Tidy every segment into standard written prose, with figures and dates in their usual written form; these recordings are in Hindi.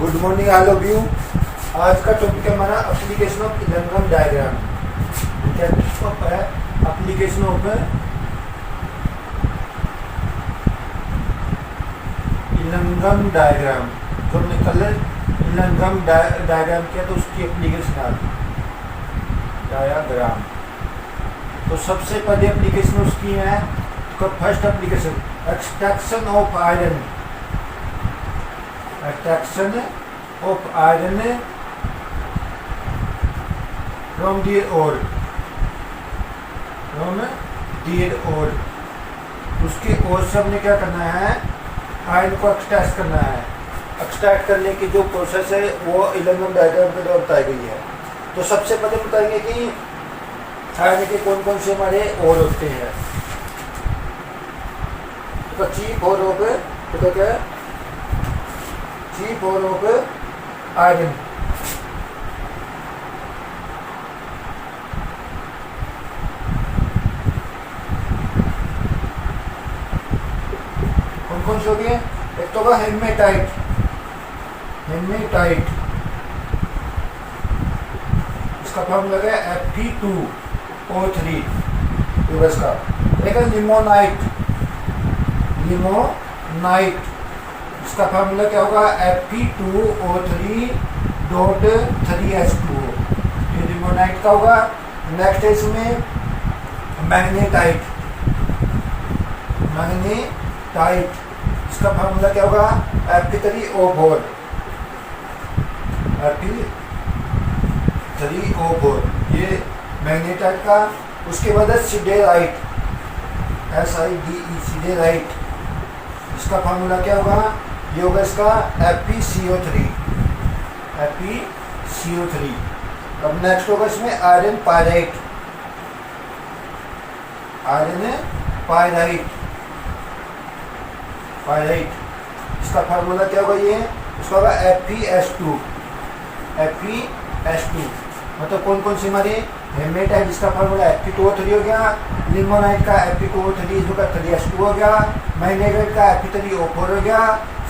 Good morning all of you. आज का टॉपिक है हमारा एप्लीकेशन ऑफ इलंगम डायग्राम। क्या टॉपिक है? Application of Ellingham diagram. तो हमने कल इलंगम डायग्राम किया तो उसकी एप्लीकेशन आ डायग्राम। तो सबसे पहले एप्लीकेशन उसकी है तो first application extraction of iron. Extraction of iron from their ore, from their ore. उसके ओर से हमने क्या करना है? आयरन को एक्सट्रैक्ट करना है। एक्सट्रैक्ट करने की जो प्रोसेस है वो इलंगम डायग्राम के द्वारा बताई गई है। तो सबसे पहले बताएंगे कि आयरन के कौन कौन से हमारे ओर होते हैं। तो चीफ ओर ऑफ, तो क्या है? Chief ore of iron. कौन कौन से हो गए? एक तो होगा हेमेटाइट। हेमेटाइट इसका फॉर्मूला क्या है? Fe2O3 का। एक है लिमोनाइट। लिमोनाइट इसका फार्मूला क्या होगा? Fe2O3.3H2O। ये लिमोनाइट का होगा। नेक्स्ट है इसमें मैग्नेटाइट। मैग्नेटाइट इसका फार्मूला क्या होगा? Fe3O4। Fe3O4 ये मैग्नेटाइट का। उसके बाद है सिडेराइट। SIDE सिडेराइट इसका फार्मूला क्या होगा? ये होगा इसका FeCO3। FeCO3। अब नेक्स्ट होगा इसमें iron pyrite. Iron pyrite. Pyrite इसका फार्मूला क्या होगा? ये उसका होगा FeS2। FeS2 मतलब कौन कौन से हमारे? हेमेटाइट इसका फार्मूला Fe2O3 हो गया। लिमोनाइट का Fe2O3 जो का 3H2 हो गया। मैग्नेटाइट का Fe3O4 हो गया।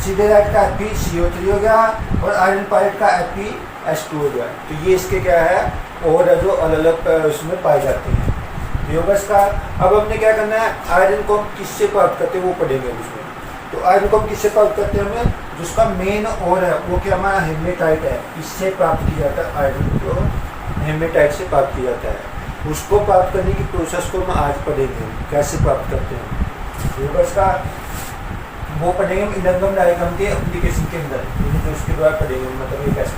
सिडेराइट का FeCO3 हो गया। और आयरन पायराइट का FeS2 हो गया। तो ये इसके क्या है? और जो अलग अलग उसमें पाए जाते हैं। ये होगा इसका। अब हमने क्या करना है? आयरन को हम किससे प्राप्त करते हैं वो पढ़ेंगे उसमें। तो आयरन को हम किससे प्राप्त करते हैं? हमें जिसका मेन और है वो क्या हमारा हेमेटाइट है। इससे प्राप्त किया जाता है आयरन को। हेमेटाइट से प्राप्त किया जाता है। उसको प्राप्त करने की प्रोसेस को हम आज पढ़ेंगे कैसे प्राप्त करते हैं। तो इसका वो पढ़ेंगे हम इलंगम डायग्राम के एप्लीकेशन के अंदर। जो उसके द्वारा पढ़ेंगे मतलब ये कैसे।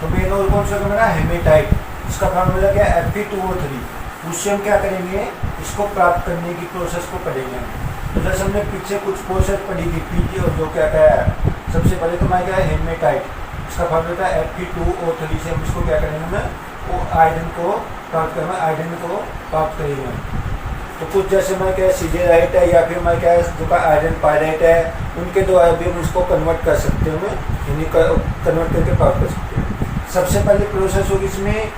तो मेन और कौन सा हमारा? हेमेटाइट। इसका फार्मूला क्या है? Fe2O3। उससे हम क्या करेंगे? इसको प्राप्त करने की प्रोसेस को पढ़ेंगे। तो जैसे हमने पीछे कुछ प्रोसेस पढ़ी थी पीजी और जो क्या क्या है। सबसे पहले तो हमारा क्या है? हेमेटाइट इसका फार्मूला है Fe2O3 से हम इसको क्या करेंगे? हमें वो आयरन को प्राप्त करना। आयरन को प्राप्त करेंगे। तो कुछ जैसे हमारे क्या सिडेराइट है या फिर हमारे क्या जो का आयरन पायराइट है उनके द्वारा भी हम इसको कन्वर्ट कर सकते हैं। यानी कन्वर्ट करके प्राप्त कर सकते हैं। सबसे पहले प्रोसेस होगी इसमें।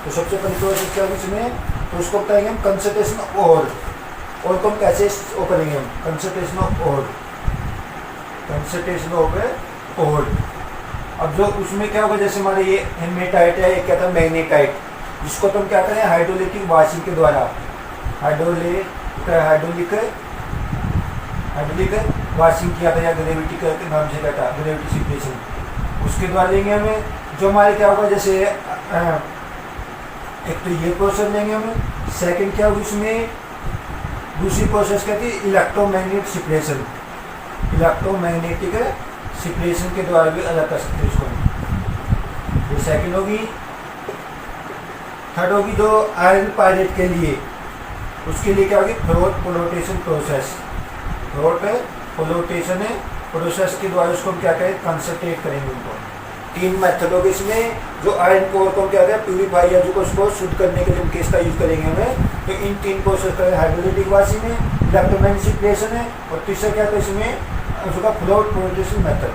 तो सबसे पहले प्रोसेस क्या होगी इसमें? तो उसको बताएंगे हम कंसंट्रेशन और को हम कैसे वो करेंगे? हम कंसंट्रेशन ऑफ और। कंसंट्रेशन ऑफ और। अब जो उसमें क्या होगा? जैसे हमारे ये हेमेटाइट है, एक क्या था? मैग्नेटाइट। जिसको तुम क्या करें? हाइड्रोलिक वॉशिंग के द्वारा हाइड्रोलिक वॉशिंग किया था या ग्रेविटी के नाम से क्या था? Gravity separation. उसके द्वारा लेंगे हमें जो हमारे क्या होगा? जैसे एक तो ये प्रोसेस लेंगे हमें। सेकंड क्या होगी इसमें? दूसरी प्रोसेस क्या थी? Electromagnetic separation. इलेक्ट्रोमैग्नेटिक सिपरेशन के द्वारा भी अलग कर सकते हैं इसको। ये सेकंड होगी। थर्ड होगी जो आयरन पायराइट के लिए, उसके लिए क्या होगी? Float flotation process. Float flotation process के द्वारा उसको हम क्या करें? कंसंट्रेट करेंगे उनको। 3 मेथड होगी इसमें। जो आयरन कोर को हम क्या करें? प्यूरीफाई या जो उसको शुद्ध करने के लिए हम किसका यूज करेंगे हमें? तो इन 3 प्रोसेस करें। हाइड्रोलिक वॉशिंग है, इलेक्ट्रोमैग्नेटिक सिपरेशन है और तीसरा क्या था इसमें? उसका फ्लोट फ्लोटेशन मेथड।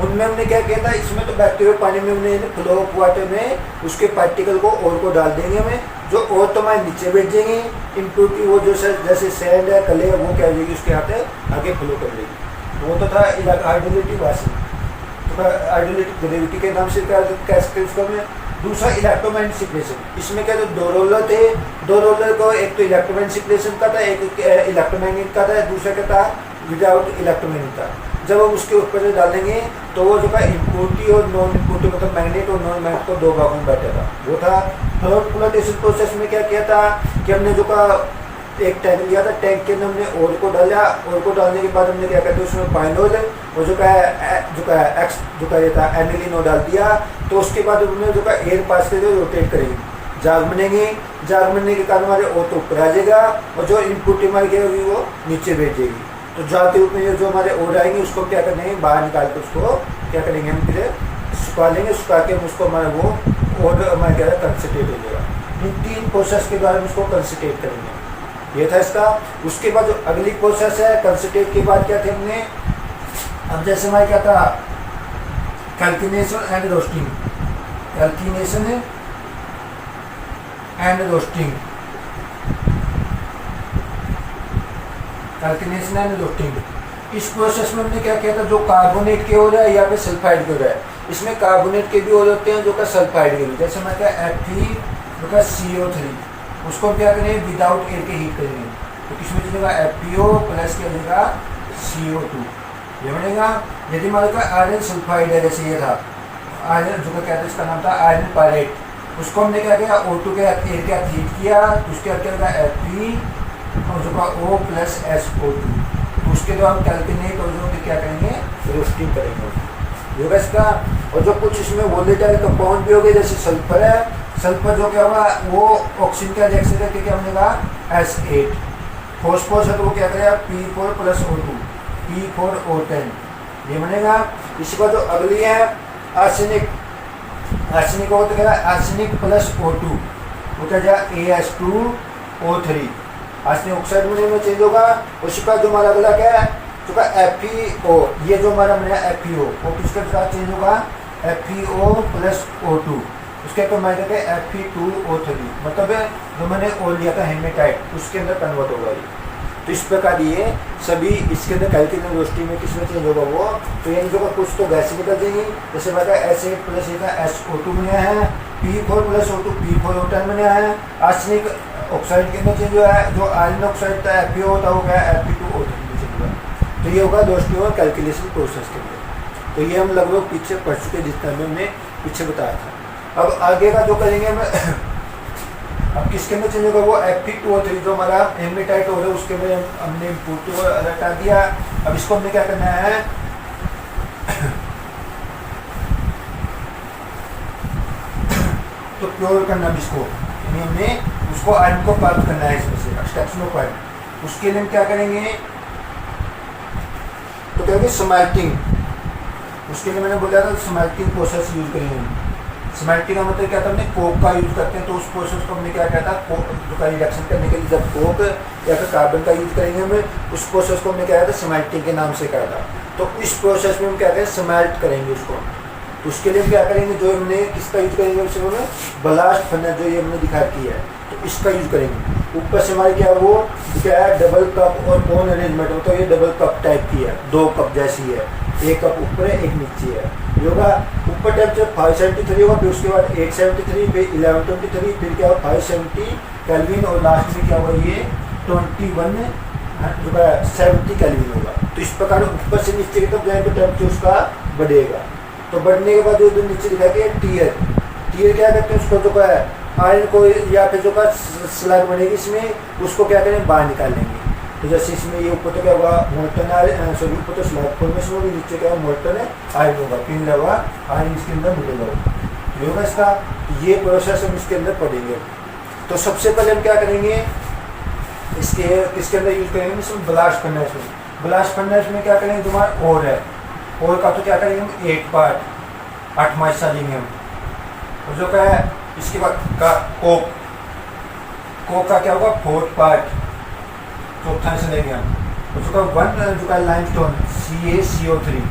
उनमें हमने क्या किया था? इसमें तो बैक्टीरिया पानी में हमने फ्लो ऑफ वाटर में उसके पार्टिकल को और को डाल देंगे हमें। जो और तो हमारे नीचे बैठ जाएंगे। इम्प्योरिटी वो जो जैसे सैंड है, कले है, वो क्या हो जाएगी? उसके हाथ आगे फ्लो कर लेगी। तो वो तो था आइडियलिटी वाशिंग, तो आइडियलिटी ग्रेविटी के नाम से क्या सकते हैं उसको हमें। दूसरा इलेक्ट्रोमैग्नेटिक सिपरेशन, इसमें क्या तो दो रोलर थे, दो रोलर को एक तो इलेक्ट्रोमैग्नेटिक सिपरेशन का था, एक इलेक्ट्रोमैग्नेट का था, दूसरा क्या था विदाउट इलेक्ट्रोमैग्नेट था। जब हम उसके ऊपर से डालेंगे तो वो जो का इनपुटी और नॉन इनपुटी मतलब मैग्नेट और नॉन मैग्नेट को दो भागों में बैठा था, वो था। थर्ड पोलराइजेशन प्रोसेस में क्या किया था कि हमने जो का एक टैंक लिया था, टैंक के अंदर हमने ओर को डाला, ओर को डालने के बाद हमने क्या कहते हैं उसमें पाइनोल और जो का एक्स जो का ये था एनिलीन डाल दिया। तो उसके बाद हमने जो का एयर पास करके रोटेट करेंगे, जाग बनेंगे, जाग बनने के कारण हमारे ओर तो ऊपर आ जाएगा और जो इनपुट हमारी होगी वो नीचे भेजेगी। तो जाते रूप में जो हमारे ओर आएंगे उसको क्या करेंगे बाहर निकाल के उसको क्या करेंगे हम फिर सुखा लेंगे, सुखा के हम उसको हमारा वो ओर हमारे क्या कंसनट्रेट हो जाएगा। इन तीन प्रोसेस के द्वारा हम उसको कंसनट्रेट करेंगे, ये था इसका। उसके बाद जो अगली प्रोसेस है कंसनट्रेट के बाद क्या थे हमने, अब जैसे हमारे क्या था calcination and roasting, calcination and roasting, calcination and roasting. इस प्रोसेस में हमने क्या किया था, जो कार्बोनेट के हो रहा है या फिर सल्फाइड के हो रहा है, इसमें कार्बोनेट के भी हो जाते हैं जो का सल्फाइड के भी। जैसे हमारे क्या Fe जो का CO3, उसको क्या करेंगे विदाउट एयर के हीट करेंगे, तो किसमें चलेगा FeO प्लस क्या बनेगा CO2, ये बनेगा। यदि हमारे का आयरन सल्फाइड है, जैसे ये था आयरन जो का क्या था इसका नाम था आयरन पायरेट, उसको हमने क्या किया O2 के एयर के साथ हीट किया, तो उसके बाद क्या होगा Fe और जो का O प्लस SO2, तो उसके द्वारा हम कैल्किनेट और जो क्या करेंगे रोस्टिंग करेंगे योगा इसका। और जो कुछ इसमें वोलेटाइल कंपाउंड भी हो गए, जैसे सल्फर है, सल्फर जो क्या होगा वो ऑक्सीजन का रिएक्शन करके क्या बनेगा S8, फॉस्फोरस है तो वो क्या करेगा P4 प्लस O2, P4O10, ये बनेगा। इसके बाद जो अगली है आर्सेनिक, आर्सेनिक हो तो क्या आर्सेनिक प्लस O2, वो क्या जाएगा AS2O3, आर्सेनिक ऑक्साइड बनने में चेंज होगा। उसके बाद जो हमारा अगला क्या है जो का FeO, ये जो हमारा बना FeO वो किसके साथ चेंज होगा FeO प्लस O2, उसके बाद हमारे क्या Fe2O3, मतलब जो मैंने और लिया था हेमेटाइट उसके अंदर कन्वर्ट होगा ये। तो इस प्रकार ये सभी इसके अंदर कैल्किनेशन रोस्टिंग में किसमें चेंज होगा वो, तो ये जो कुछ तो गैस निकल जाएंगी, जैसे हमारा S8 प्लस SO2 में है, P4 प्लस O2 P4O10 में है। आर्सेनिक ऑक्साइड के अंदर चेंज हुआ है, जो आयरन ऑक्साइड था FeO होता हो गया Fe2O3 में चेंज हुआ। तो ये होगा रोस्टिंग और कैल्कुलेशन प्रोसेस के अंदर। तो ये हम लगभग पीछे पढ़ चुके जितना भी हमने पीछे बताया था। अब आगे का जो करेंगे हम अब किसके अंदर चेंज होगा वो Fe2O3 जो हमारा हेमेटाइट हो रहा है उसके अंदर हमने इनपुट को हटा दिया। अब इसको हमने क्या करना है तो प्योर करना इसको, यानी हमने उसको आयरन को प्राप्त करना है इसमें से एक्सट्रैक्शन ऑफ आयरन। उसके लिए हम क्या करेंगे तो कहेंगे स्मेल्टिंग, उसके लिए मैंने बोला था स्मेल्टिंग प्रोसेस यूज करेंगे। स्मेल्टिंग का मतलब क्या था, हमने कोक का यूज करते हैं, तो उस प्रोसेस को हमने क्या कहता है जो का रिडक्शन करने के लिए जब कोक या फिर कार्बन का यूज करेंगे हमें, उस प्रोसेस को हमने क्या कहता है स्मेल्टिंग के नाम से कहा था। तो इस प्रोसेस में हम क्या करें स्मेल्ट करेंगे उसको। तो उसके लिए क्या करेंगे जो हमने किसका यूज करेंगे उसमें ब्लास्ट फर्नेस जो ये हमने दिखा की है तो इसका यूज करेंगे। ऊपर से हमारे क्या वो क्या है डबल कप और कोन अरेंजमेंट हो, तो ये डबल कप टाइप की है, 2 कप जैसी है, एक कप ऊपर है एक नीचे है। ये होगा ऊपर टेम्परेचर 573 होगा, फिर उसके बाद 873, फिर 1123, फिर क्या होगा 570 केल्विन और लास्ट में क्या होगा ये 21 जो है 70 केल्विन होगा। तो इस प्रकार ऊपर से नीचे की तरफ जाएंगे तो टेम्परेचर उसका बढ़ेगा। तो बढ़ने के बाद जो नीचे दिखा के टीयर, टीयर क्या करते हैं उसको जो है आयरन को या फिर जो का स्लग बनेगी इसमें उसको क्या करें बाहर निकालेंगे। तो जैसे इसमें ये ऊपर तो क्या होगा मोल्टन आयरन, सॉरी ऊपर तो स्लग फॉर्मेशन होगी, नीचे क्या मोल्टन है आयरन होगा, पिन लगा आयरन इसके अंदर मिलेगा ये होगा इसका। ये प्रोसेस हम इसके अंदर पढ़ेंगे। तो सबसे पहले हम क्या करेंगे इसके अंदर यूज करेंगे इसमें ब्लास्ट फर्नेस में। ब्लास्ट फर्नेस में क्या करेंगे तुम्हारा और है, और का तो क्या करेंगे हम 8 पार्ट 8 हिस्सा लेंगे हम। और जो क्या है इसके बाद का कोक का क्या होगा 4 पार्ट, चौथा हिस्सा लेंगे हम। उसका 1 जो का लाइमस्टोन CaCO3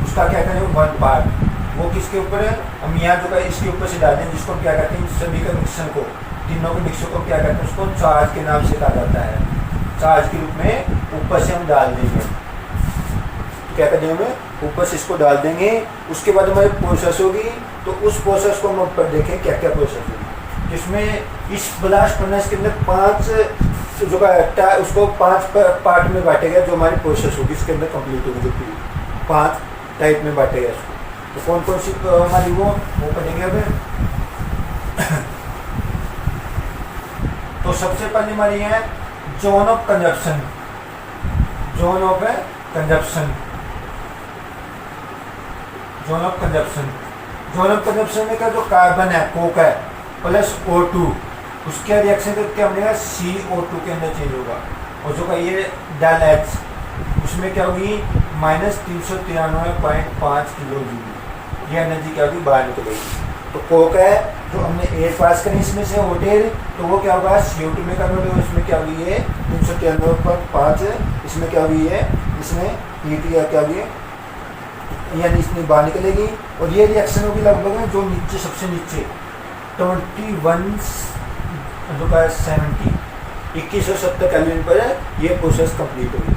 उसका क्या करेंगे 1 पार्ट, वो किसके ऊपर है हम यहाँ जो का इसके ऊपर से डाल दें, जिसको क्या कहते हैं सभी का मिक्सर को, तीनों के मिक्सर को क्या कहते हैं उसको चार्ज के नाम से कहा जाता है। चार्ज के रूप में ऊपर से हम डाल देंगे। क्या कर देंगे, ऊपर से इसको डाल देंगे। उसके बाद हमारी प्रोसेस होगी, तो उस प्रोसेस को हम ऊपर देखें क्या क्या प्रोसेस होगी। जिसमें इस ब्लास्ट फर्नेस के अंदर 5 जो का उसको 5 पार्ट में बांटेगा गया, जो हमारी प्रोसेस होगी इसके अंदर कंप्लीट होगी, जो पूरी 5 टाइप में बांटेगा गया इसको। तो कौन कौन सी हमारी वो पढ़ेंगे अब। तो सबसे पहले हमारी है zone of consumption. Zone of consumption, zone of consumption, zone of consumption में क्या, जो कार्बन है कोक है प्लस O2, उसके रिएक्शन तो क्या बनेगा, CO2 के अंदर चेंज होगा। और जो का ये डेल H, उसमें क्या होगी -393.5 किलो जूल, ये एनर्जी क्या होगी बाहर निकलेगी। तो कोक है जो हमने एयर पास करी इसमें से होटेल, तो वो क्या होगा CO2 में कन्वर्ट होगा। इसमें क्या हुई है 393.5, इसमें क्या हुई है, इसमें हीट या क्या हुई है, यानी इसमें बाहर निकलेगी। और ये रिएक्शन होगी लगभग जो नीचे सबसे नीचे 2170 केल्विन पर ये प्रोसेस कंप्लीट होगी।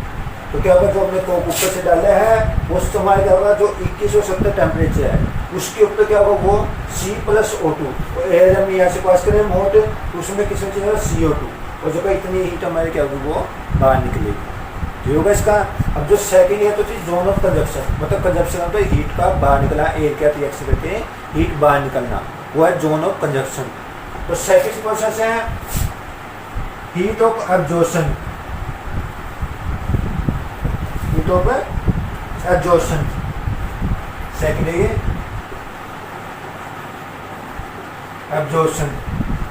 तो क्या होगा, जो हमने कोक ऊपर से डाला है वो हमारा क्या होगा, जो 2170 टेम्परेचर है उसके ऊपर क्या होगा, वो C+O2, एयर हम यहाँ से पास करें मोट, उसमें किसमें चलेगा CO2, और जो का इतनी हीट हमारे क्या होगी वो बाहर निकलेगी। तो होगा इसका। अब जो सेकंड है तो थी जोन ऑफ कंजप्शन, मतलब कंजप्शन होता है हीट का बाहर निकलना, एयर क्या रिएक्शन करके हीट बाहर निकलना, वो है जोन ऑफ कंजप्शन। तो सेकंड प्रोसेस है heat of absorption, heat of absorption second है ये एब्जॉर्प्शन।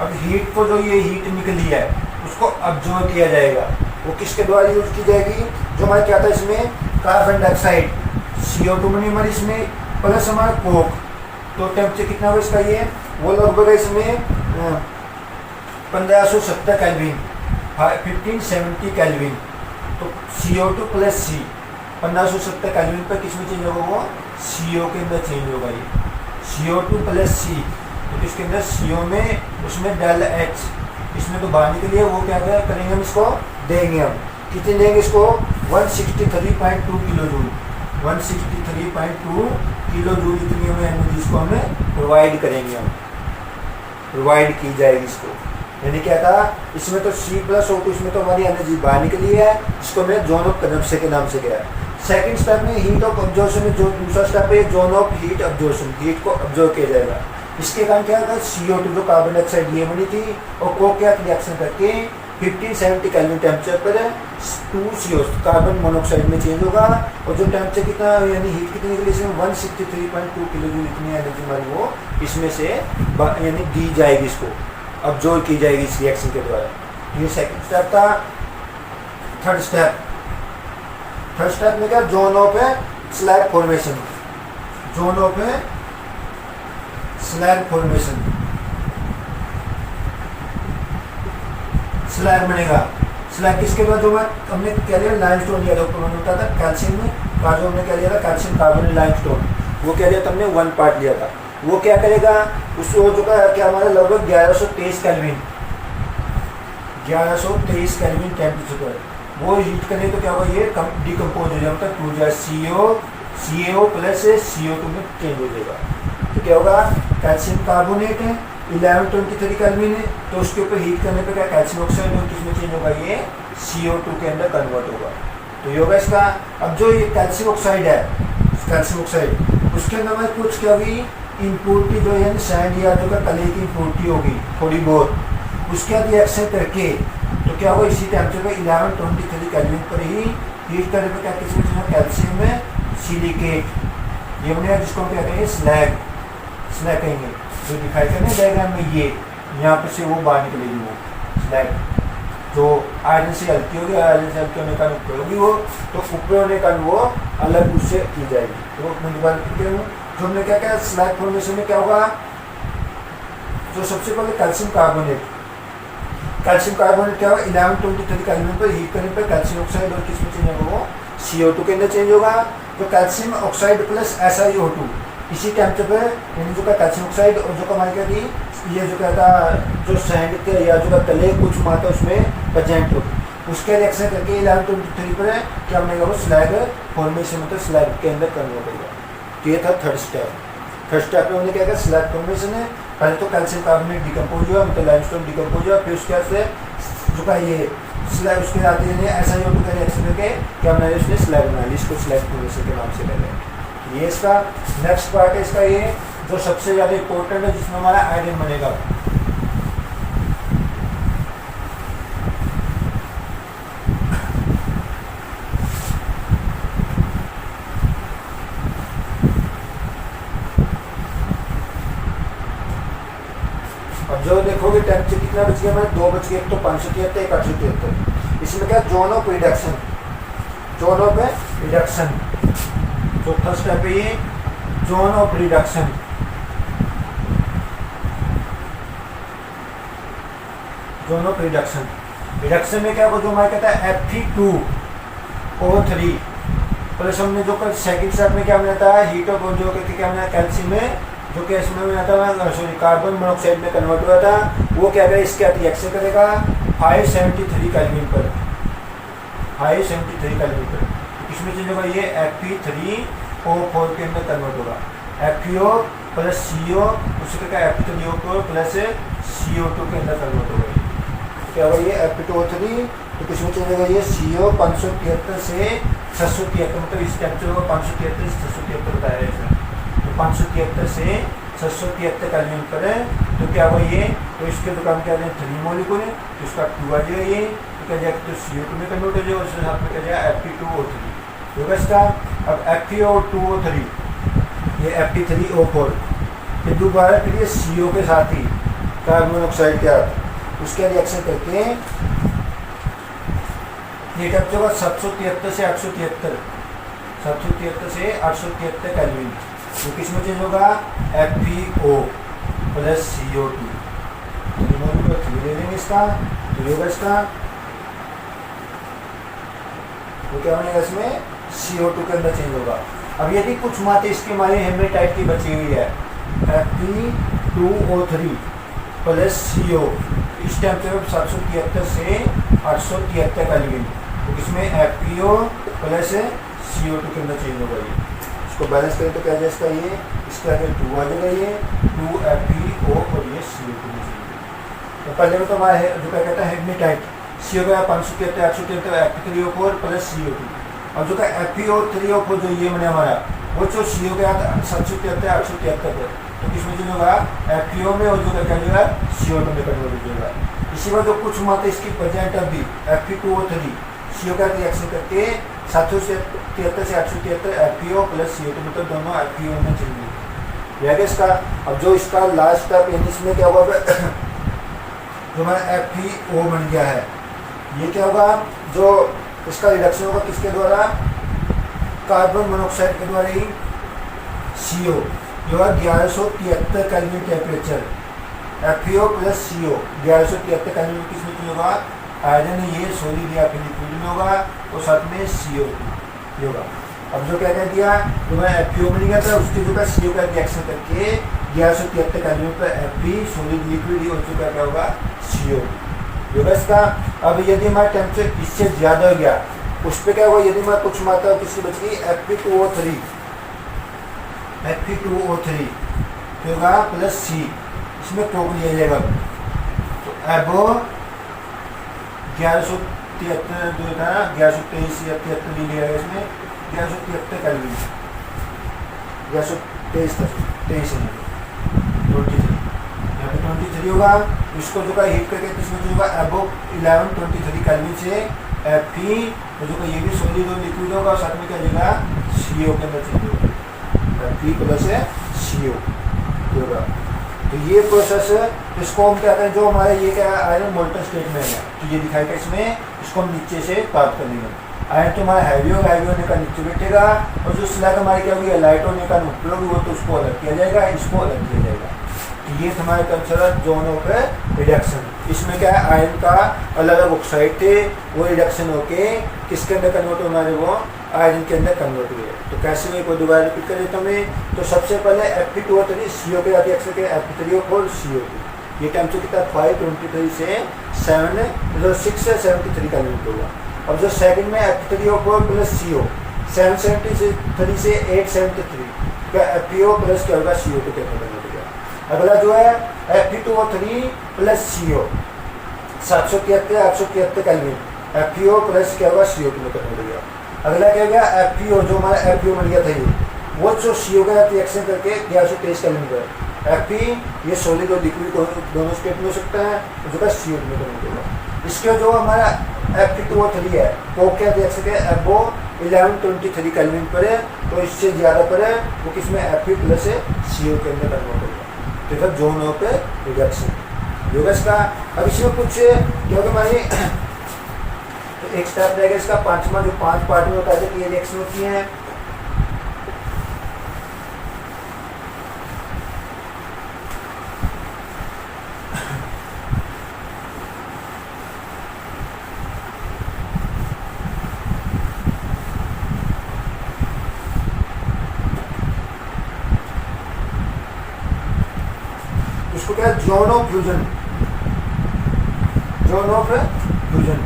अब हीट को जो ये हीट निकली है उसको अब्जॉर्ब किया जाएगा, वो किसके द्वारा यूज की जाएगी, जो हमारा क्या था इसमें कार्बन डाइऑक्साइड CO2 में हमारी इसमें प्लस हमारा कोक। तो टेम्परेचर कितना होगा इसका, ये वो लगभग इसमें 1570 केल्विन, 1570 केल्विन। तो CO2 प्लस C 1570 केल्विन पर किसमें चेंज होगा, वो CO के अंदर चेंज होगा। ये CO2 प्लस C, तो इसके अंदर CO में उसमें डेल H, इसमें तो बाहर के लिए वो क्या करेंगे, हम इसको देंगे, हम कितने देंगे इसको 163.2 किलो जूल, 163.2 किलो जूल इतनी हमें एनर्जी इसको हमें प्रोवाइड करेंगे, हम प्रोवाइड की जाएगी इसको। यानी क्या था इसमें तो C+O2, इसमें तो हमारी एनर्जी बाहर निकली है, इसको मैं जोन ऑफ कंजप्शन के नाम से गया। सेकंड स्टेप में हीट ऑफ ऑब्जॉर्प्शन में, जो दूसरा स्टेप है zone of heat absorption, heat को ऑब्जॉर्व किया जाएगा। इसके कारण क्या होगा, CO2 जो कार्बन डाइऑक्साइड ये बनी थी और कोक क्या रिएक्शन करके 1570 केल्विन टेम्परेचर पर 2CO कार्बन मोनोऑक्साइड में चेंज होगा। और जो टेम्परेचर कितना यानी हीट कितनी निकली इसमें 163.2 किलो जूल इतनी एनर्जी हमारी वो इसमें से यानी दी जाएगी, इसको ऑब्जॉर्व की जाएगी इस रिएक्शन के द्वारा। ये सेकंड स्टेप था। थर्ड स्टेप में क्या, zone of slag formation, zone of slag formation, slag बनेगा। स्लैग किसके बाद, जो हमने क्या लिया लाइमस्टोन लिया था, ऊपर मैंने बताया था कैल्शियम का, जो हमने क्या लिया था कैल्शियम कार्बोनेट लाइमस्टोन, वो क्या लिया था हमने 1 पार्ट लिया था। वो क्या करेगा, उसको जो का क्या हमारा लगभग 1123 केल्विन, 1123 केल्विन टेम्परेचर पर वो हीट करने तो क्या होगा, ये डिकम्पोज हो जाएगा, मतलब टूट जाए CaO प्लस CO2 में चेंज हो जाएगा। तो क्या होगा, कैल्शियम कार्बोनेट 1123 केल्विन है, तो उसके ऊपर हीट करने पे क्या कैल्शियम ऑक्साइड में किसमें चेंज होगा, ये CO2 के अंदर कन्वर्ट होगा। तो ये होगा इसका। अब जो ये कैल्शियम ऑक्साइड है, कैल्शियम ऑक्साइड उसके अंदर में कुछ क्या हुई इम्प्योरिटी, जो है सैंड या जो का कले की इम्प्योरिटी होगी थोड़ी बहुत, उसके बाद रिएक्शन करके तो क्या होगा, इसी टेम्परेचर पर 1123 केल्विन पर ही हीट करने पर क्या किसमें चेंज होगा, कैल्शियम में सिलिकेट ये बनेगा, जिसको हम क्या कहेंगे स्लैग, स्लैग कहेंगे। जो दिखाई करने डायग्राम में ये यहाँ पे से वो बाहर निकलेगी वो स्लैग, जो आयरन से हल्की होगी, आयरन से हल्की होने का ऊपर होगी वो, तो ऊपर होने का वो अलग उससे की जाएगी। तो मैं दोबारा जो हमने क्या क्या स्लैग फॉर्मेशन में क्या होगा, जो सबसे पहले कैल्शियम कार्बोनेट क्या होगा 1123 केल्विन पर हीट करने पर कैल्शियम ऑक्साइड और किसमें चेंज होगा, वो CO2 के अंदर चेंज होगा। तो कैल्शियम ऑक्साइड प्लस SiO2 इसी टेम्परेचर पर यानी जो का कैल्शियम ऑक्साइड और जो हमारी क्या थी ये जो क्या था, जो सैंड के या जो का तले कुछ मात्रा उसमें प्रेजेंट होगी, उसके रिएक्शन करके 1123 पर क्या बनेगा वो स्लैग फॉर्मेशन, मतलब स्लैग के अंदर कन्वर्ट होगा। तो ये था थर्ड स्टेप। थर्ड स्टेप में हमने क्या किया, स्लैग फॉर्मेशन है। पहले तो कैल्शियम कार्बोनेट डिकम्पोज हुआ, मतलब लाइमस्टोन डिकम्पोज हुआ, फिर उसके बाद से जो का ये स्लैग उसके आते हैं SiO2 का रिएक्शन करके क्या बनाया उसने स्लैग बनाया, इसको स्लैग फॉर्मेशन के नाम से पहले। ये इसका नेक्स्ट पार्ट है इसका, ये जो सबसे ज़्यादा इंपॉर्टेंट है जिसमें हमारा आयरन बनेगा। अब जो देखोगे टेम्परेचर कितना बच गया हमारे, 2 बच गए, एक तो 573 एक 873। इसमें क्या zone of reduction, zone of reduction, चौथा स्टेप है ये zone of reduction. Zone of reduction, reduction में क्या वो जो हमारा कहता है Fe2O3 प्लस हमने जो कल सेकंड स्टेप में क्या बनाता है हीट ऑफ जो कहते क्या बनाया कैल्शियम में, जो कि इसमें बनाता है सॉरी कार्बन मोनोऑक्साइड में कन्वर्ट हुआ था, वो क्या करेगा इसके रिएक्शन करेगा 573 केल्विन पर, 573 केल्विन पर। इसमें चेंज होगा ये Fe3O4 के अंदर कन्वर्ट होगा, FeO प्लस CO उसके क्या Fe3O4 प्लस CO2 के अंदर कन्वर्ट होगा। क्या होगा ये Fe2O3, तो किसमें चेंज होगा ये CO 573 से 673, मतलब इस टेम्परेचर को 573 से 673 बताया है इसमें, तो 573 से 673 केल्विन पर है। तो क्या हुआ ये, तो इसके तो काम क्या है 3 मॉलिक्यूल है, तो इसका 2 आ जाएगा ये, तो क्या जाएगा तो CO2 में कन्वर्ट हो जाएगा, उसके साथ में क्या जाएगा Fe2O3 होगा इसका। अब FeO2O3 ये Fe3O4 ये दोबारा फिर ये CO के साथ ही कार्बन मोनोऑक्साइड के साथ उसके रिएक्शन करके ये टेम्परेचर होगा 773 से 873, 773 से 873 केल्विन। तो किसमें चेंज होगा FeO प्लस CO2, तो ले लेंगे इसका, तो होगा इसका, तो क्या बनेगा इसमें CO2 के अंदर चेंज होगा। अब यदि कुछ मात्रा इसकी हमारी हेमरेटाइट की बची हुई है Fe2O3 प्लस CO, इस टेम्परेचर 773 से 873 केल्विन, तो इसमें FeO प्लस CO2 के अंदर चेंज होगा। ये इसको बैलेंस करें तो क्या जाए इसका ये, इसका आगे 2 आ जाएगा, ये 2 FeO और ये CO2 में चेंज होगा। तो पहले में तो हमारा जो क्या कहता है हेमरेटाइट CO का 573 873 Fe3O4 प्लस CO2। अब जो का FeO3O4 जो ये मैंने हमारा वो जो CO के साथ 773 873 है, तो किसमें चेंज होगा FeO में, और जो क्या जाएगा CO2 में कन्वर्ट हो जाएगा। इसी बार जो कुछ मात्रा इसकी प्रेजेंट अभी Fe2O3 CO का रिएक्शन करके 773 से 873 FeO प्लस CO2, मतलब दोनों FeO में चेंज होगा इसका। अब जो इसका लास्ट स्टेप इसमें क्या होगा जो हमारा FeO बन गया है, ये क्या होगा जो इसका रिडक्शन होगा किसके द्वारा, कार्बन मोनोऑक्साइड के द्वारा ही CO जो है 1173 kelvin temperature, FeO plus CO 1173 kelvin किसमें चेंज होगा, आयरन ये सॉलिड या फिर लिक्विड में होगा, और साथ में CO2 होगा। अब जो क्या कह दिया जो मैं FeO बन गया था उसके जो CO का रिएक्शन करके 1173 केल्विन पर Fe सॉलिड लिक्विड और जो क्या होगा CO होगा इसका। अब यदि हमारा टेम्परेचर इससे ज़्यादा हो गया उस पर क्या होगा, यदि हमारा कुछ मात्रा किसकी बच गई Fe2O3 तो होगा प्लस C, इसमें टोक लिया जाएगा, तो अब 1173 जो था 1123 या 73 ले लिया गया इसमें 1173 केल्विन, 1123 तक 23 यहाँ पे 23 होगा। इसको जो का हीट करके इसमें जो होगा अबव 1123 केल्विन से Fe जो का ये भी सॉलिड और लिक्विड होगा, साथ में क्या जाएगा CO के अंदर चेंज होगा, Fe प्लस CO होगा। तो ये प्रोसेस इसको हम कहते हैं जो हमारे ये क्या आयरन मोल्टन स्टेट में है, तो ये दिखाएगा इसमें, इसको हम नीचे से प्राप्त कर लेंगे। आयरन तो हमारा हैवी होगा, हैवी होने का नीचे बैठेगा, और जो स्लैग हमारी क्या होगी लाइट होने का उपयोग हुआ तो उसको अलग किया जाएगा, इसको अलग किया जाएगा। तो ये हमारे कंसर्न जोन ऑफ रिडक्शन। इसमें क्या है आयरन का अलग अलग ऑक्साइड थे, वो रिडक्शन होके किसके अंदर कन्वर्ट होना है, वो आयरन के अंदर कन्वर्ट हुए। तो कैसे मैं कोई दोबारा रिपीट कर देता हूँ मैं। तो सबसे पहले Fe2O3 CO के साथ रिएक्शन के Fe3O4 CO2, ये टेम्परेचर कितना 523 से 673 कैलोरी होगा। अब जो सेकंड में F3O4 प्लस CO 773 से 873 का FeO प्लस क्या होगा CO2 के अंदर होगा। अगला जो है Fe2O3 plus CO 773 calorie FeO plus क्या होगा CO2 में करने लगेगा। अगला क्या हो गया FeO, जो हमारा FeO मिल गया था ये, वो जो CO का रिएक्शन करके 1123 कैलोरी Fe ये सॉलिड और लिक्विड दोनों स्टेट में हो सकता है, जो का CO2 में करने लगेगा। इसके जो हमारा Fe2O3 है वो क्या रिएक्शन है, वो 1123 कैलोरी पर है, तो इससे ज़्यादा पर है वो किसमें Fe प्लस है CO के अंदर कन्वर्ट होगा। तो फिर जोन पे रिएक्शन होगा इसका। अब इसमें कुछ क्योंकि हमारी तो एक स्टेप रहेगा इसका पांचवा, जो 5 पार्ट में होता है कि ये रिएक्शन होती है। उसको क्या है zone of fusion, zone of fusion,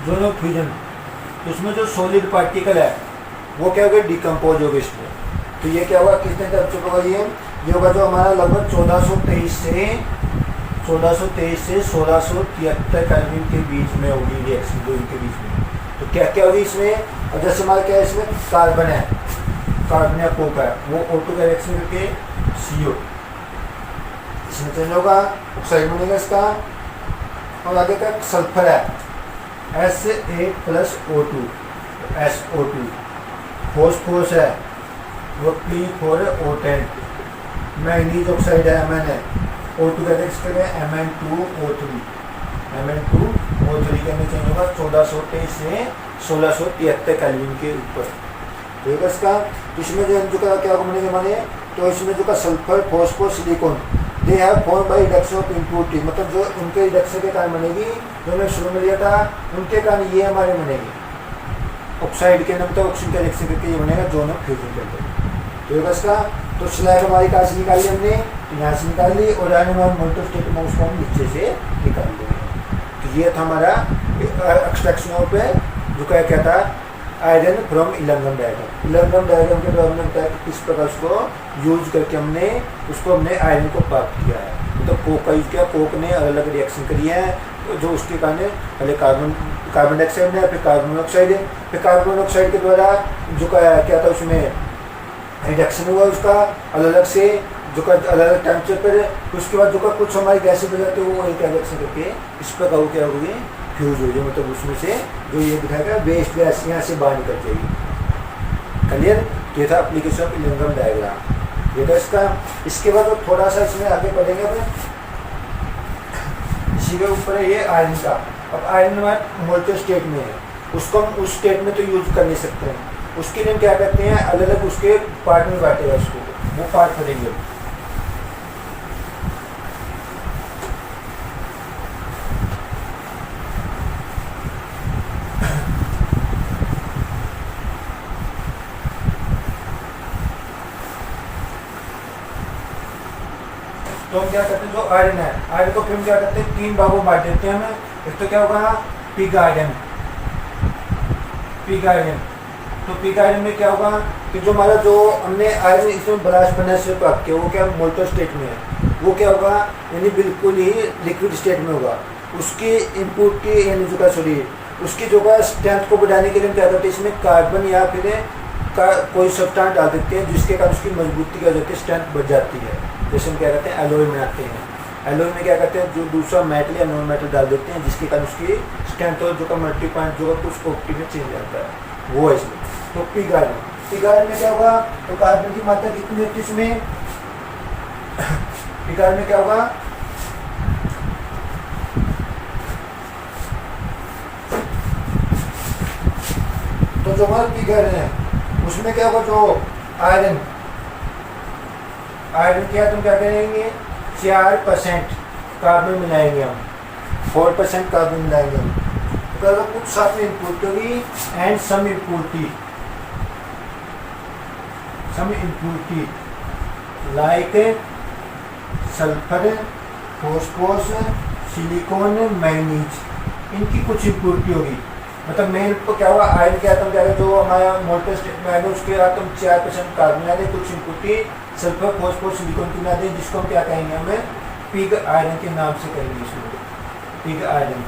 zone of fusion. उसमें जो सॉलिड पार्टिकल है वो क्या होगा डिकम्पोज होगा इसमें। तो ये क्या होगा कितने टेम्परेचर होगा, ये होगा जो हमारा लगभग 1423 से 1673 कैलोरी के बीच में होगी रिएक्शन, दो इनके बीच में। तो क्या क्या होगी इसमें, और जैसे हमारा क्या है इसमें कार्बन है, कार्बन या कोक है, वो O2 का रिएक्शन करके CO इसमें चेंज होगा, ऑक्साइड बनेगा इसका। और आगे का सल्फर है S8 plus O2 SO2, phosphorus है वो P4O10, मैग्नीज ऑक्साइड है Mn है, O2 का रिएक्शन है Mn2O3 के अंदर चेंज होगा 1423 से 1673 कैलोरी के ऊपर। ठीक है इसका। तो इसमें जो का क्या बनेगा माने, तो इसमें जो का sulphur phosphorus silicon they have form by reduction of impurity, मतलब जो उनके रिडक्शन के कारण बनेगी, जो हमने शुरू में लिया था उनके कारण ये हमारे बनेगी ऑक्साइड के अंदर, मतलब ऑक्सीजन का रिएक्शन करके ये बनेगा जोन ऑफ फ्यूजन के अंदर। ठीक है इसका। तो स्लैब हमारी कहाँ से निकाली हमने, यहाँ से निकाल ली, और हम मोल्टो स्टेट में उसको हम नीचे से निकाल देंगे। तो ये था हमारा एक्सट्रैक्शन ऑफ जो क्या था आयरन फ्रॉम इलंगम डायग्राम। इलंगम डायग्राम के द्वारा हमने बताया कि किस प्रकार उसको यूज करके हमने आयरन को प्राप्त किया है। तो कोक का यूज किया, कोक ने अलग अलग रिएक्शन करी है, तो जो उसके कारण पहले कार्बन डाइऑक्साइड है, फिर कार्बन मोनोऑक्साइड है, फिर कार्बन मोनोऑक्साइड के द्वारा जो क्या था उसमें रिडक्शन हुआ उसका अलग अलग से, जो का अलग अलग टेम्परेचर पर। उसके बाद जो का कुछ हमारी गैसें बजाते हैं वो एक रिएक्शन करके इस प्रकार वो क्या होगी फ्यूज हो जाए, मतलब उसमें से जो ये दिखाएगा वेस्ट गैस यहाँ से बाहर निकल जाएगी। क्लियर। ये था एप्लीकेशन ऑफ इलंगम डायग्राम, ये था इसका। इसके बाद थोड़ा सा इसमें आगे बढ़ेंगे अपने, इसी के ऊपर है ये आयरन का। अब आयरन हमारे मोल्टो स्टेट में है, उसको हम उस स्टेट में तो यूज कर नहीं सकते हैं, उसके लिए हम क्या करते हैं अलग अलग उसके पार्ट में बांटेगा उसको, वो पार्ट करेंगे। तो हम क्या करते हैं जो आयरन है, आयरन को फिर हम क्या करते हैं 3 भागों में बांट देते हैं हमें। एक तो क्या होगा पिग आयरन, तो पिग आयरन में क्या होगा कि जो हमारा जो हमने आयरन इसमें ब्लास्ट फर्नेस से प्राप्त किया वो क्या मोल्टो स्टेट में है, वो क्या होगा यानी बिल्कुल ही लिक्विड स्टेट में होगा। उसकी इनपुट की यानी जो का सॉरी उसकी जो का स्ट्रेंथ को बढ़ाने के लिए हम क्या करते हैं इसमें कार्बन या फिर कोई सब्सटेंस डाल देते हैं, जिसके कारण उसकी मजबूती क्या होती है स्ट्रेंथ बढ़ जाती है। जैसे हम क्या करते हैं एलॉय बनाते हैं, एलॉय में क्या करते हैं जो दूसरा मेटल या नॉन मेटल डाल देते हैं, जिसके कारण उसकी स्ट्रेंथ और जो का मल्टी पॉइंट जो का कुछ प्रॉपर्टी में चेंज आता है, वो है इसमें। तो पिग आयरन में क्या होगा, तो कार्बन की मात्रा कितनी होती है इसमें, पिग आयरन में क्या होगा तो जो हमारा पिग आयरन है उसमें क्या होगा जो आयरन क्या तुम क्या करेंगे 4% कार्बन मिलाएंगे हम, 4% कार्बन मिलाएंगे हम, तो कुछ साथ में इम्प्योरिटी होगी and some impurity like sulphur, phosphorus, silicon, manganese, इनकी कुछ इम्प्योरिटी होगी। मतलब मेन तो क्या हुआ, आयरन के आटम क्या है, जो हमारा मोल्टेन स्टेट में है उसके आटम 4% कार्बन आ कुछ इम्प्योरिटी सल्फर, फॉस्फोरस, सिलिकॉन की ना दे, जिसको हम क्या कहेंगे, हमें पिग आयरन के नाम से कहेंगे इसको, पिग आयरन,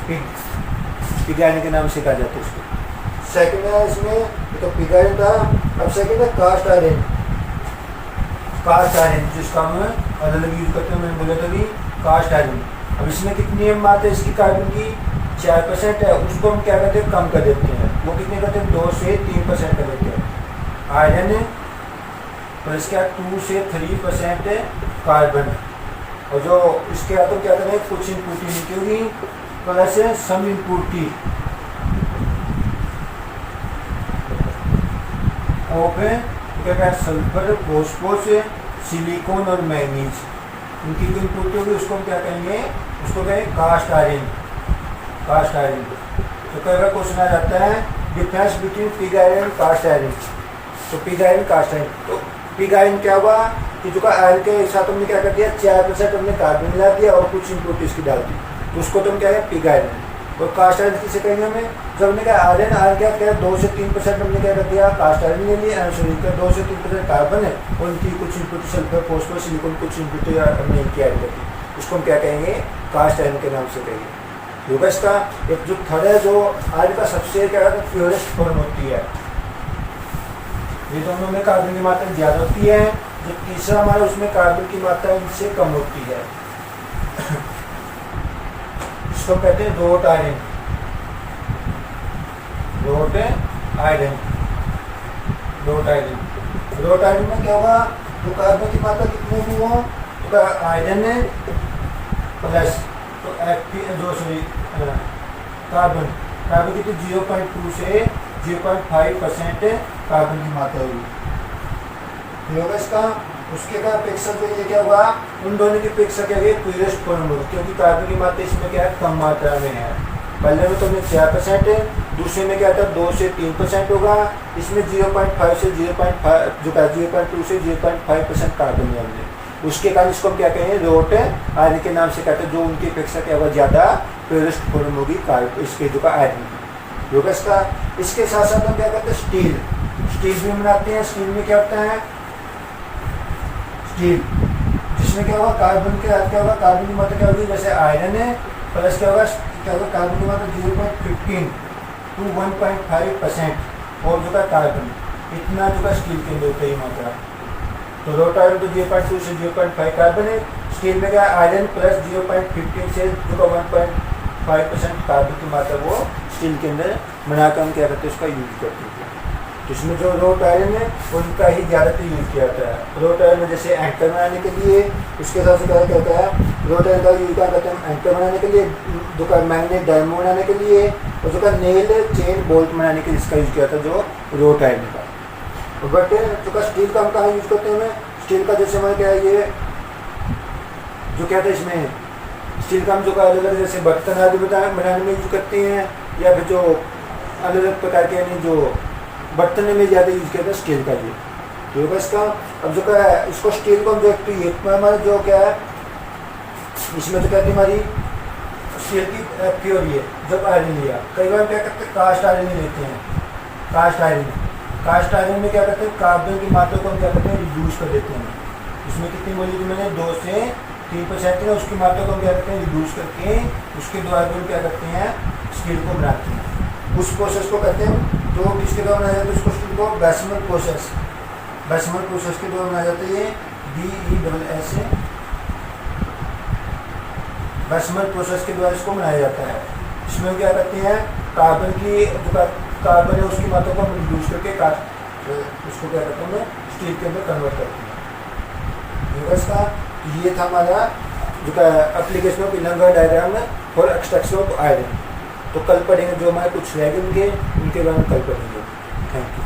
पिग आयरन के नाम से कहा जाता है इसको। सेकंड है इसमें तो पिग आयरन था। अब सेकंड है कास्ट आयरन, कास्ट आयरन जिसका हम अलग अलग यूज करते हैं, मैंने बोला था कि कास्ट आयरन। अब इसमें कितनी मात्रा है इसकी कार्बन की, 4% है, उसको हम क्या करते हैं, कम कर देते हैं। वो कितने करते हैं, 2 से 3% कर देते हैं आयरन, और इसके 2 से 3% कार्बन। और जो इसके आटम क्या करें, कुछ इम्प्योरिटी निकलेगी प्लस सम इम्प्योरिटी ऑफ क्या सल्फर, फॉस्फोरस, सिलिकॉन और मैग्नीज, इनकी जो इम्प्योरिटी होगी उसको हम क्या कहेंगे, उसको कहें कास्ट आयरन, कास्ट आयरन। तो कई बार क्वेश्चन आ जाता है difference between pig iron and cast iron. तो पिग आयरन, कास्ट आयरन, तो पिग आयरन क्या हुआ कि जो आयरन के साथ हमने क्या कर दिया, 4% हमने कार्बन मिला दिया और कुछ इम्प्योरिटी इसकी डाल दी, तो उसको तो हम क्या है, पिग आयरन। और कास्ट आयरन किसे कहेंगे हमें, जब हमने क्या आयरन क्या किया, 2 से 3% हमने क्या कर दिया, कास्ट आयरन ले लिया, 2 से 3% कार्बन है और उनकी कुछ इम्प्योरिटी सल्फर, फॉस्फोरस, सिलिकॉन कुछ इम्प्योरिटी हमने इनकी ऐड कर दी, उसको हम क्या कहेंगे, कास्ट आयरन के नाम से कहेंगे। योगा इसका एक जो थर्ड है, जो आयरन का सबसे क्या है, प्योरेस्ट फॉर्म होती है, ये दोनों में कार्बन की मात्रा ज़्यादा होती है, जो तीसरा हमारा उसमें कार्बन की मात्रा इनसे कम होती है, इसको कहते हैं road iron, road iron, road iron. Road iron में क्या होगा, तो कार्बन की मात्रा कितनी भी हो, तो आयरन प्लस तो जो सॉरी कार्बन, कार्बन की तो 0.2 से 0.5% कार्बन की मात्रा होगी, होगा इसका। उसके का अपेक्षा जो ये क्या होगा, उन दोनों की अपेक्षा क्या है, प्योरेस्ट फॉर्म होगी, क्योंकि कार्बन की मात्रा इसमें क्या है, कम मात्रा में है। पहले में तो हमें 4% है, दूसरे में क्या था, 2 से 3% होगा, इसमें 0.5 से 0.5 जो का 0.2 से 0.5% कार्बन है हमने, उसके कारण इसको हम क्या कहेंगे, रोट आयरन के नाम से कहते हैं, जो उनकी अपेक्षा क्या होगा, ज़्यादा प्योरेस्ट फॉर्म होगी इसके जो का आयरन होगा इसका। इसके साथ साथ हम क्या करते हैं, स्टील, स्टील भी बनाते हैं। स्टील में क्या होता है, स्टील जिसमें क्या होगा, कार्बन के साथ क्या होगा, कार्बन की मात्रा क्या होगी, जैसे आयरन है प्लस क्या होगा, कार्बन की मात्रा 0.15 to 1.5% और जो का कार्बन, इतना जो का स्टील के अंदर होता है मात्रा। तो रोट आयरन तो 0.2 से 0.5 कार्बन है, स्टील में क्या आयरन प्लस 0.15 से जो का 1.5% कार्बन की मात्रा वो स्टील के अंदर बनाकर हम क्या करते हैं, उसका यूज करते हैं। तो इसमें जो रोट आयरन है उनका ही ज़्यादातर यूज किया जाता है। रोट आयरन में जैसे एंकर बनाने के लिए, उसके साथ क्या कहता है, रोट आयरन का यूज क्या करते हैं, एंकर बनाने के लिए, जो का मैग्नेट डायमंड बनाने के लिए, और जो का नेल चेन बोल्ट बनाने के लिए इसका यूज किया था, जो रोट आयरन का। बट जो का स्टील का हम कहाँ यूज करते हैं, स्टील का जैसे हमारे क्या है, ये जो क्या था इसमें स्टील का हम जो का अलग अलग जैसे बर्तन आदि बनाने में यूज करते हैं, या फिर जो अलग अलग प्रकार के यानी जो बर्तन में ज़्यादा यूज किया था स्टील का ये, तो होगा इसका। अब जो क्या है, इसको स्टील को हम जो हमारा जो क्या है, इसमें तो कहते हैं हमारी स्टील की प्योर ये जब आयरन लिया, कई बार क्या करते हैं, कास्ट आयरन लेते हैं। कास्ट आयरन में क्या करते हैं, कार्बन की मात्रा को हम क्या करते हैं, रिड्यूस कर देते हैं। इसमें कितनी बोली थी मैंने, 2 से 3% है, उसकी मात्रा को हम क्या करते हैं, रिड्यूस करके उसके द्वारा हम क्या करते हैं, स्टील को बनाते हैं। उस प्रोसेस को कहते हैं, तो किसके द्वारा बनाया जाता है उसको, स्टील को बेसमेंट प्रोसेस के द्वारा बनाया जाता है, ये BESS बेसमेंट प्रोसेस के द्वारा इसको बनाया जाता है। इसमें क्या करते हैं, कार्बन की जो कार्बन है उसकी मात्रा को हम रिड्यूस करके उसको क्या करते हैं, स्टील के अंदर कन्वर्ट करते हैं। इसका ये था हमारा जो का application of electron diagram for extraction of iron. तो कल पढ़ेंगे, जो हमारे कुछ रह गए उनके बारे में कल पढ़ेंगे। Thank you.